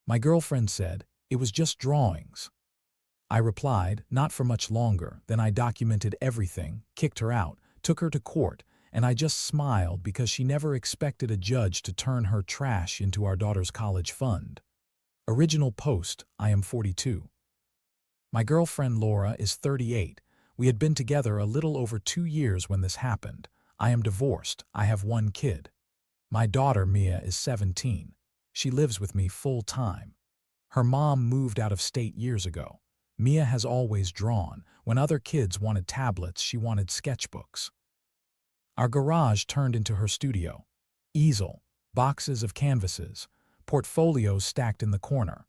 My girlfriend said, "It was just drawings." I replied, "Not for much longer." Then I documented everything, kicked her out, took her to court, and I just smiled because she never expected a judge to turn her trash into our daughter's college fund. Original post, I am 42. My girlfriend Laura is 38. We had been together a little over 2 years when this happened. I am divorced. I have 1 kid. My daughter Mia is 17. She lives with me full time. Her mom moved out of state years ago. Mia has always drawn. When other kids wanted tablets, she wanted sketchbooks. Our garage turned into her studio. Easel, boxes of canvases, portfolios stacked in the corner.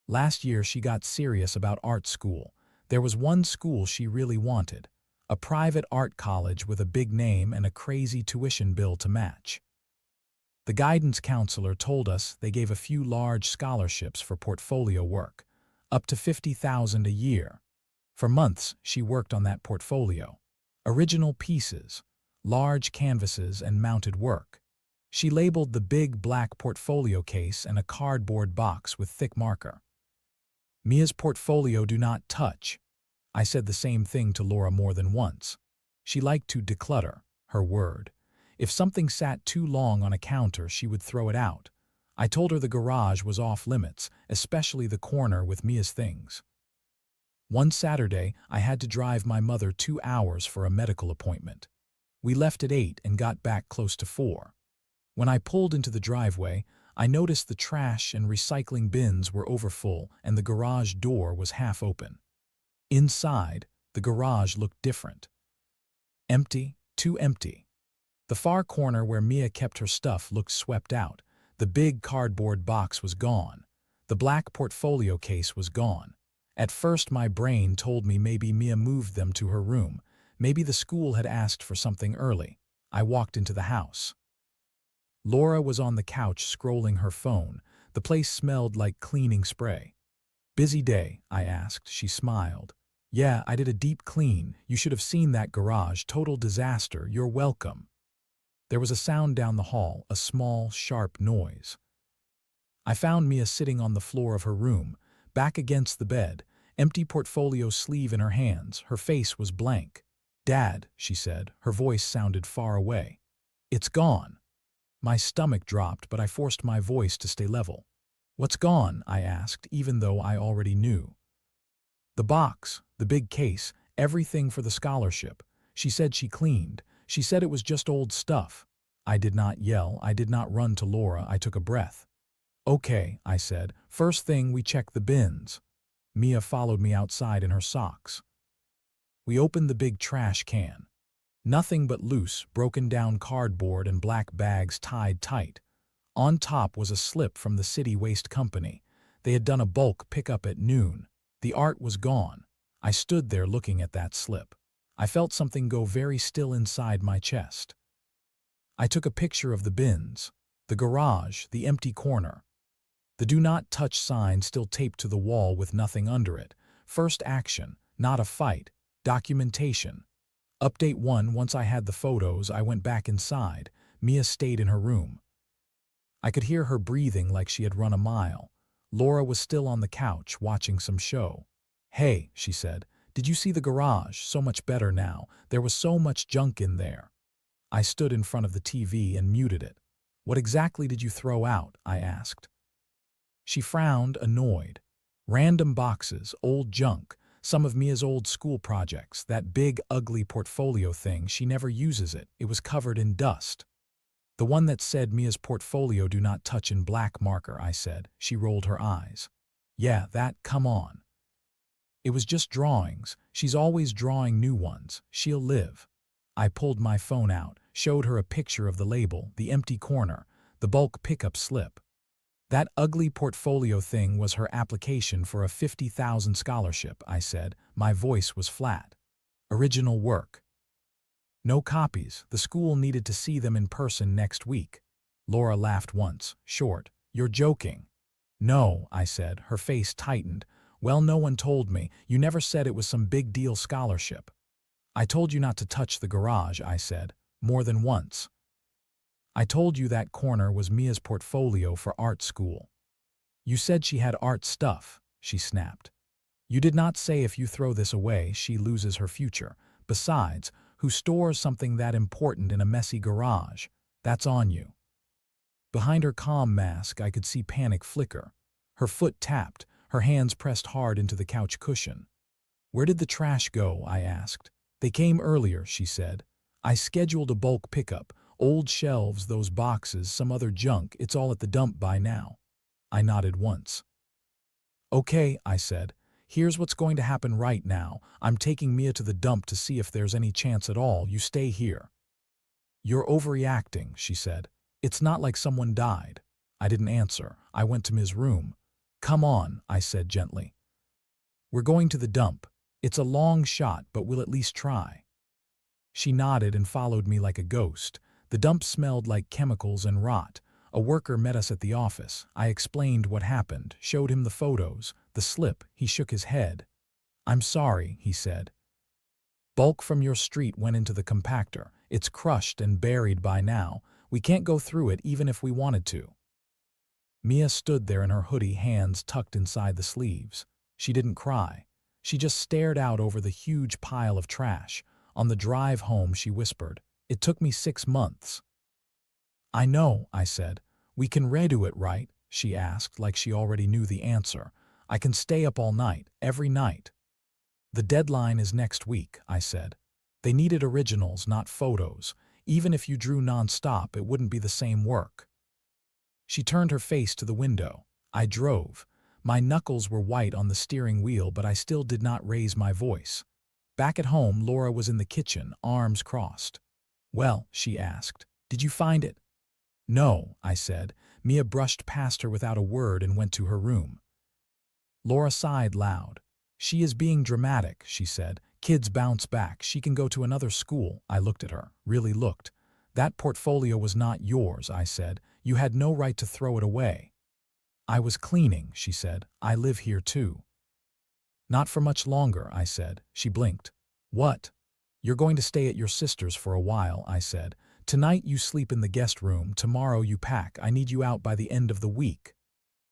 Last year she got serious about art school. There was one school she really wanted, a private art college with a big name and a crazy tuition bill to match. The guidance counselor told us they gave a few large scholarships for portfolio work, up to $50,000 a year. For months she worked on that portfolio. Original pieces, large canvases and mounted work. She labeled the big black portfolio case and a cardboard box with thick marker. "Mia's portfolio do not touch." I said the same thing to Laura more than once. She liked to declutter, her word. If something sat too long on a counter, she would throw it out. I told her the garage was off limits, especially the corner with Mia's things. One Saturday, I had to drive my mother 2 hours for a medical appointment. We left at 8 and got back close to 4. When I pulled into the driveway, I noticed the trash and recycling bins were overfull and the garage door was half open. Inside, the garage looked different. Empty, too empty. The far corner where Mia kept her stuff looked swept out. The big cardboard box was gone. The black portfolio case was gone. At first my brain told me maybe Mia moved them to her room. Maybe the school had asked for something early. I walked into the house. Laura was on the couch scrolling her phone. The place smelled like cleaning spray. "Busy day?" I asked. She smiled. "Yeah, I did a deep clean. You should have seen that garage. Total disaster. You're welcome." There was a sound down the hall, a small, sharp noise. I found Mia sitting on the floor of her room, back against the bed, empty portfolio sleeve in her hands. Her face was blank. "Dad," she said. Her voice sounded far away. "It's gone." My stomach dropped, but I forced my voice to stay level. "What's gone?" I asked, even though I already knew. "The box, the big case, everything for the scholarship." She said she cleaned. She said it was just old stuff. I did not yell. I did not run to Laura. I took a breath. "Okay," I said. "First thing, we check the bins." Mia followed me outside in her socks. We opened the big trash can. Nothing but loose, broken down cardboard and black bags tied tight. On top was a slip from the city waste company. They had done a bulk pickup at noon. The art was gone. I stood there looking at that slip. I felt something go very still inside my chest. I took a picture of the bins, the garage, the empty corner. The "Do Not Touch" sign still taped to the wall with nothing under it. First action, not a fight. Documentation. Update 1. Once I had the photos, I went back inside. Mia stayed in her room. I could hear her breathing like she had run a mile. Laura was still on the couch, watching some show. "Hey," she said, "did you see the garage? So much better now. There was so much junk in there." I stood in front of the TV and muted it. "What exactly did you throw out?" I asked. She frowned, annoyed. "Random boxes, old junk, some of Mia's old school projects, that big, ugly portfolio thing, she never uses it. It was covered in dust." "The one that said Mia's portfolio do not touch in black marker," I said. She rolled her eyes. "Yeah, that, come on. It was just drawings. She's always drawing new ones. She'll live." I pulled my phone out, showed her a picture of the label, the empty corner, the bulk pickup slip. "That ugly portfolio thing was her application for a $50,000 scholarship," I said. My voice was flat. "Original work. No copies. The school needed to see them in person next week." Laura laughed once, short. "You're joking." "No," I said. Her face tightened. "Well, no one told me. You never said it was some big deal scholarship." "I told you not to touch the garage," I said, more than once. "I told you that corner was Mia's portfolio for art school." You said she had art stuff, she snapped. You did not say if you throw this away, she loses her future. Besides, who stores something that important in a messy garage? That's on you. Behind her calm mask, I could see panic flicker. Her foot tapped, her hands pressed hard into the couch cushion. Where did the trash go? I asked. They came earlier, she said. I scheduled a bulk pickup. Old shelves, those boxes, some other junk. It's all at the dump by now. I nodded once. Okay, I said. Here's what's going to happen right now. I'm taking Mia to the dump to see if there's any chance at all. You stay here. You're overreacting, she said. It's not like someone died. I didn't answer. I went to Mia's room. Come on, I said gently. We're going to the dump. It's a long shot, but we'll at least try. She nodded and followed me like a ghost. The dump smelled like chemicals and rot. A worker met us at the office. I explained what happened, showed him the photos, the slip. He shook his head. I'm sorry, he said. Bulk from your street went into the compactor. It's crushed and buried by now. We can't go through it even if we wanted to. Mia stood there in her hoodie, hands tucked inside the sleeves. She didn't cry. She just stared out over the huge pile of trash. On the drive home, she whispered, It took me 6 months. I know, I said. We can redo it, right? She asked, like she already knew the answer. I can stay up all night, every night. The deadline is next week, I said. They needed originals, not photos. Even if you drew nonstop, it wouldn't be the same work. She turned her face to the window. I drove. My knuckles were white on the steering wheel, but I still did not raise my voice. Back at home, Laura was in the kitchen, arms crossed. Well, she asked, did you find it? No, I said. Mia brushed past her without a word and went to her room. Laura sighed loud. She is being dramatic, she said. Kids bounce back. She can go to another school. I looked at her, really looked. That portfolio was not yours, I said. You had no right to throw it away. I was cleaning, she said. I live here too. Not for much longer, I said. She blinked. What? You're going to stay at your sister's for a while, I said. Tonight you sleep in the guest room, tomorrow you pack. I need you out by the end of the week.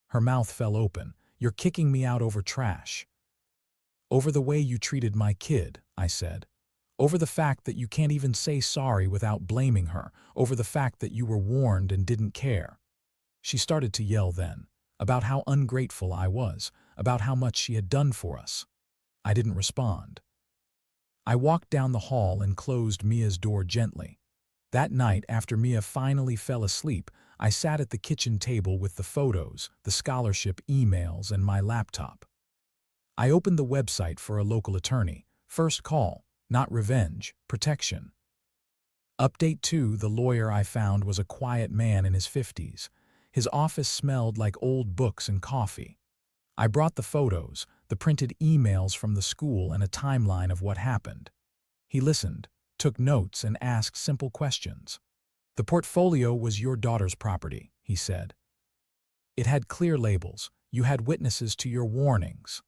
Her mouth fell open. You're kicking me out over trash. Over the way you treated my kid, I said. Over the fact that you can't even say sorry without blaming her. Over the fact that you were warned and didn't care. She started to yell then, about how ungrateful I was, about how much she had done for us. I didn't respond. I walked down the hall and closed Mia's door gently. That night, after Mia finally fell asleep, I sat at the kitchen table with the photos, the scholarship emails, and my laptop. I opened the website for a local attorney. First call, not revenge, protection. Update 2, the lawyer I found was a quiet man in his 50s. His office smelled like old books and coffee. I brought the photos, the printed emails from the school, and a timeline of what happened. He listened, took notes, and asked simple questions. The portfolio was your daughter's property, he said. It had clear labels. You had witnesses to your warnings.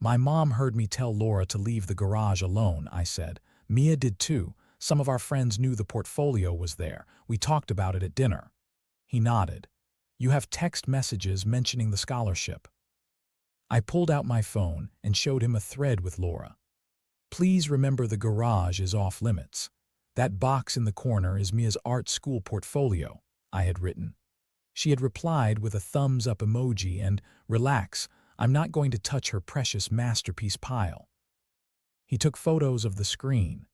My mom heard me tell Laura to leave the garage alone, I said. Mia did too. Some of our friends knew the portfolio was there. We talked about it at dinner. He nodded. You have text messages mentioning the scholarship. I pulled out my phone and showed him a thread with Laura. Please remember the garage is off limits. That box in the corner is Mia's art school portfolio, I had written. She had replied with a thumbs-up emoji and, relax, I'm not going to touch her precious masterpiece pile. He took photos of the screen.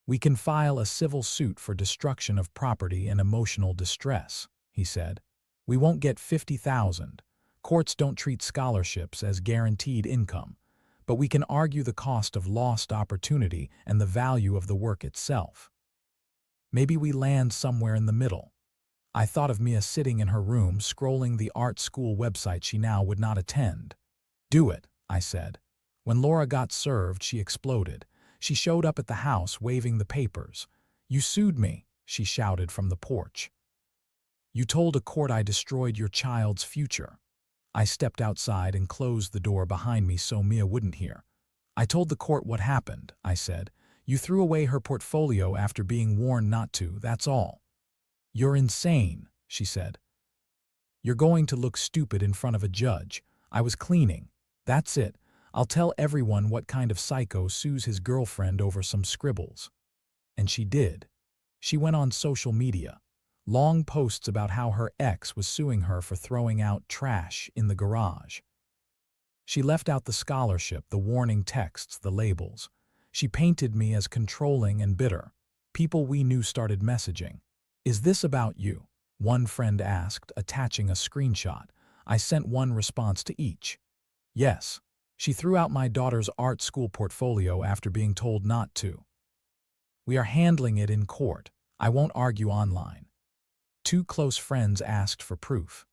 We can file a civil suit for destruction of property and emotional distress, he said. We won't get $50,000. Courts don't treat scholarships as guaranteed income. But we can argue the cost of lost opportunity and the value of the work itself. Maybe we land somewhere in the middle. I thought of Mia sitting in her room scrolling the art school website she now would not attend. Do it, I said. When Laura got served, she exploded. She showed up at the house waving the papers. You sued me, she shouted from the porch. You told a court I destroyed your child's future. I stepped outside and closed the door behind me so Mia wouldn't hear. I told the court what happened, I said. You threw away her portfolio after being warned not to, that's all. You're insane, she said. You're going to look stupid in front of a judge. I was cleaning. That's it. I'll tell everyone what kind of psycho sues his girlfriend over some scribbles. And she did. She went on social media. Long posts about how her ex was suing her for throwing out trash in the garage. She left out the scholarship, the warning texts, the labels. She painted me as controlling and bitter. People we knew started messaging. "Is this about you?" one friend asked, attaching a screenshot. I sent one response to each. Yes. She threw out my daughter's art school portfolio after being told not to. We are handling it in court. I won't argue online. Two close friends asked for proof.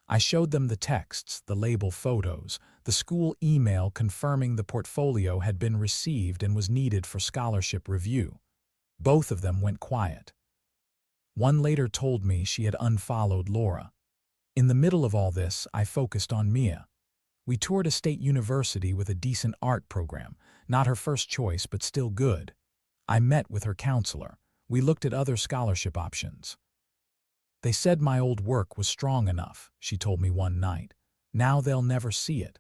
I showed them the texts, the label photos, the school email confirming the portfolio had been received and was needed for scholarship review. Both of them went quiet. One later told me she had unfollowed Laura. In the middle of all this, I focused on Mia. We toured a state university with a decent art program, not her first choice but still good. I met with her counselor. We looked at other scholarship options. They said my old work was strong enough, she told me one night. Now they'll never see it.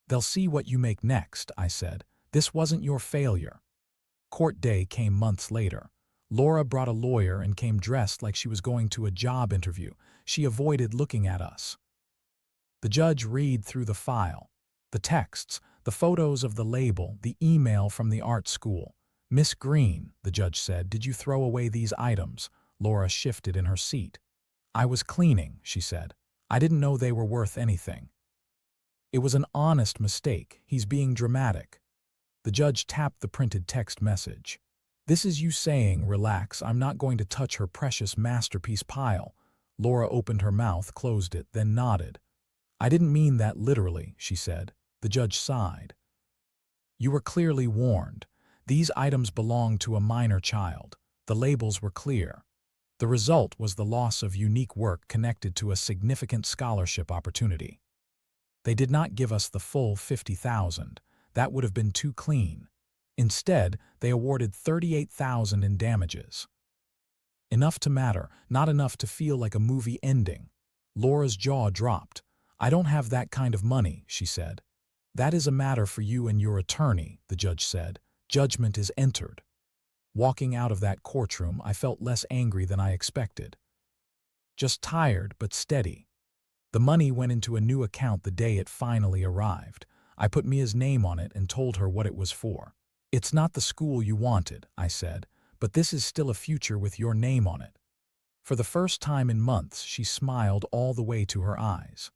They'll see what you make next, I said. This wasn't your failure. Court day came months later. Laura brought a lawyer and came dressed like she was going to a job interview. She avoided looking at us. The judge read through the file, the texts, the photos of the label, the email from the art school. "Miss Green," the judge said, "did you throw away these items?" Laura shifted in her seat. "I was cleaning," she said. "I didn't know they were worth anything." It was an honest mistake. He's being dramatic. The judge tapped the printed text message. "This is you saying, relax, I'm not going to touch her precious masterpiece pile." Laura opened her mouth, closed it, then nodded. "I didn't mean that literally," she said. The judge sighed. "You were clearly warned. These items belonged to a minor child. The labels were clear. The result was the loss of unique work connected to a significant scholarship opportunity. They did not give us the full $50,000. That would have been too clean. Instead, they awarded $38,000 in damages. Enough to matter, not enough to feel like a movie ending." Laura's jaw dropped. "I don't have that kind of money," she said. "That is a matter for you and your attorney," the judge said. "Judgment is entered." Walking out of that courtroom, I felt less angry than I expected. Just tired, but steady. The money went into a new account the day it finally arrived. I put Mia's name on it and told her what it was for. "It's not the school you wanted," I said, "but this is still a future with your name on it." For the first time in months, she smiled all the way to her eyes.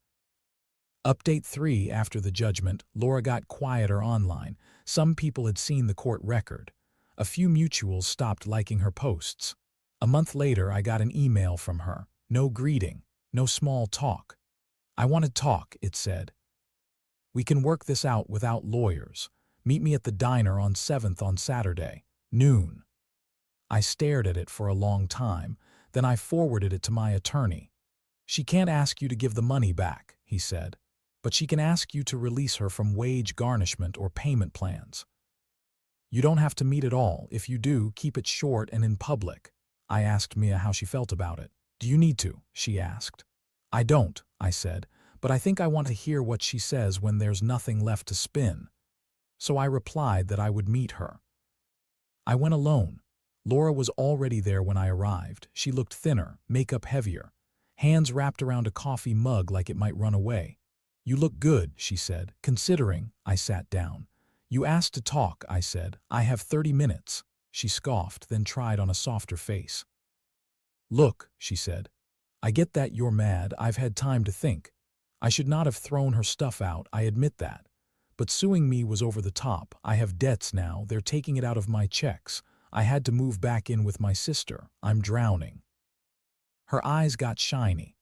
Update 3. After the judgment, Laura got quieter online. Some people had seen the court record. A few mutuals stopped liking her posts. A month later, I got an email from her. No greeting, no small talk. "I want to talk," it said. "We can work this out without lawyers. Meet me at the diner on 7th on Saturday, noon." I stared at it for a long time. Then I forwarded it to my attorney. "She can't ask you to give the money back," he said, "but she can ask you to release her from wage garnishment or payment plans. You don't have to meet at all. If you do, keep it short and in public." I asked Mia how she felt about it. "Do you need to?" she asked. "I don't," I said, "but I think I want to hear what she says when there's nothing left to spin." So I replied that I would meet her. I went alone. Laura was already there when I arrived. She looked thinner, makeup heavier, hands wrapped around a coffee mug like it might run away. "You look good," she said. "Considering." I sat down. "You asked to talk," I said. "I have 30 minutes. She scoffed, then tried on a softer face. "Look," she said. "I get that you're mad. I've had time to think. I should not have thrown her stuff out, I admit that. But suing me was over the top. I have debts now. They're taking it out of my checks. I had to move back in with my sister. I'm drowning." Her eyes got shiny.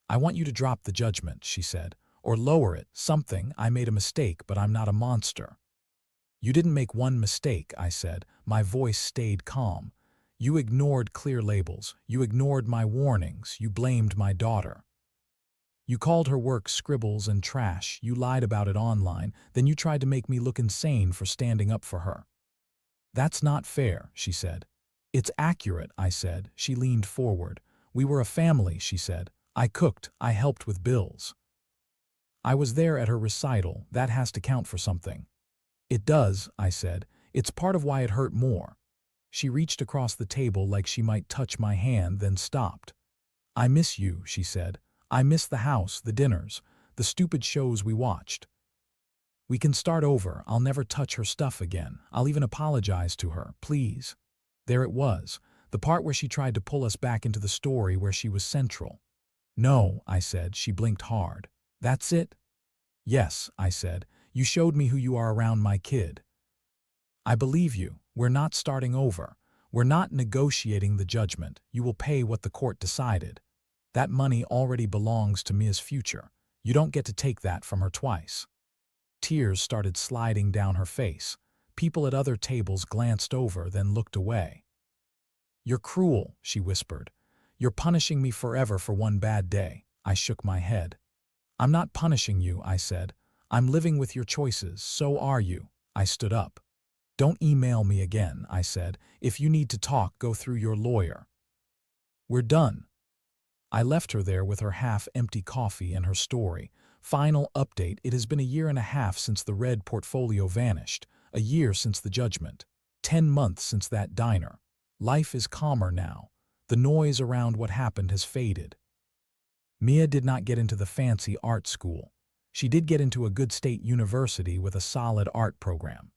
"I want you to drop the judgment," she said, "or lower it, something. I made a mistake, but I'm not a monster." "You didn't make one mistake," I said. My voice stayed calm. "You ignored clear labels. You ignored my warnings. You blamed my daughter. You called her work scribbles and trash. You lied about it online. Then you tried to make me look insane for standing up for her." "That's not fair," she said. "It's accurate," I said. She leaned forward. "We were a family," she said. I cooked, I helped with bills. I was there at her recital, that has to count for something. It does, I said. It's part of why it hurt more. She reached across the table like she might touch my hand, then stopped. I miss you, she said. I miss the house, the dinners, the stupid shows we watched. We can start over. I'll never touch her stuff again. I'll even apologize to her, please. There it was, the part where she tried to pull us back into the story where she was central. No, I said. She blinked hard. That's it? Yes, I said. You showed me who you are around my kid. I believe you. We're not starting over. We're not negotiating the judgment. You will pay what the court decided. That money already belongs to Mia's future. You don't get to take that from her twice. Tears started sliding down her face. People at other tables glanced over, then looked away. You're cruel, she whispered. You're punishing me forever for one bad day. I shook my head. I'm not punishing you, I said. I'm living with your choices. So are you. I stood up. Don't email me again, I said. If you need to talk, go through your lawyer. We're done. I left her there with her half-empty coffee and her story. Final update: it has been a year and a half since the red portfolio vanished, a year since the judgment, 10 months since that diner. Life is calmer now. The noise around what happened has faded. Mia did not get into the fancy art school. She did get into a good state university with a solid art program.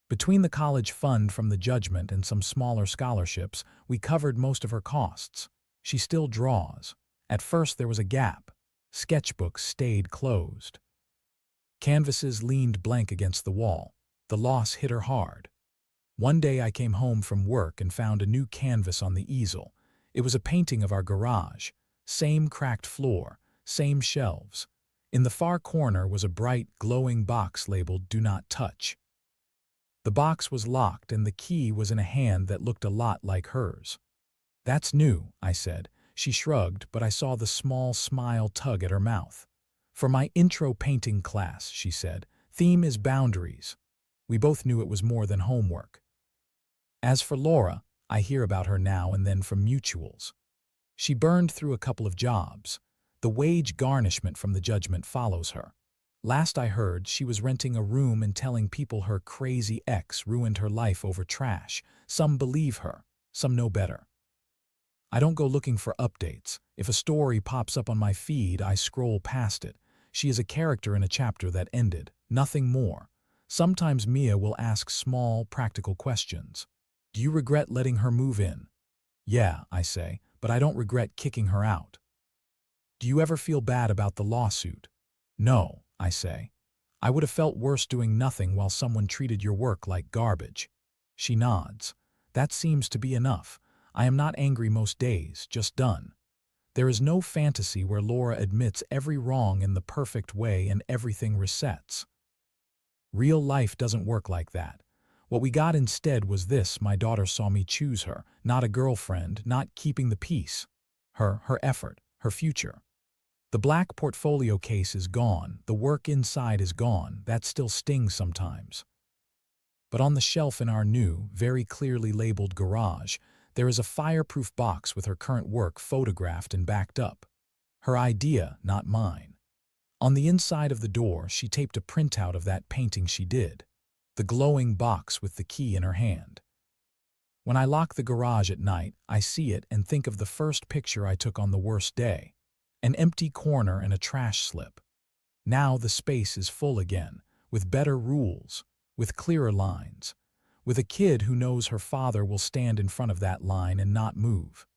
Between the college fund from the judgment and some smaller scholarships, we covered most of her costs. She still draws. At first there was a gap. Sketchbooks stayed closed. Canvases leaned blank against the wall. The loss hit her hard. One day I came home from work and found a new canvas on the easel. It was a painting of our garage. Same cracked floor, same shelves. In the far corner was a bright, glowing box labeled "Do Not Touch." The box was locked and the key was in a hand that looked a lot like hers. That's new, I said. She shrugged, but I saw the small smile tug at her mouth. For my intro painting class, she said. Theme is boundaries. We both knew it was more than homework. As for Laura, I hear about her now and then from mutuals. She burned through a couple of jobs. The wage garnishment from the judgment follows her. Last I heard, she was renting a room and telling people her crazy ex ruined her life over trash. Some believe her, some know better. I don't go looking for updates. If a story pops up on my feed, I scroll past it. She is a character in a chapter that ended, nothing more. Sometimes Mia will ask small, practical questions. Do you regret letting her move in? Yeah, I say, but I don't regret kicking her out. Do you ever feel bad about the lawsuit? No, I say. I would have felt worse doing nothing while someone treated your work like garbage. She nods. That seems to be enough. I am not angry most days, just done. There is no fantasy where Laura admits every wrong in the perfect way and everything resets. Real life doesn't work like that. What we got instead was this: my daughter saw me choose her, not a girlfriend, not keeping the peace. Her effort, her future. The black portfolio case is gone, the work inside is gone, that still stings sometimes. But on the shelf in our new, very clearly labeled garage, there is a fireproof box with her current work photographed and backed up. Her idea, not mine. On the inside of the door, she taped a printout of that painting she did. The glowing box with the key in her hand. When I lock the garage at night, I see it and think of the first picture I took on the worst day. An empty corner and a trash slip. Now the space is full again, with better rules, with clearer lines, with a kid who knows her father will stand in front of that line and not move.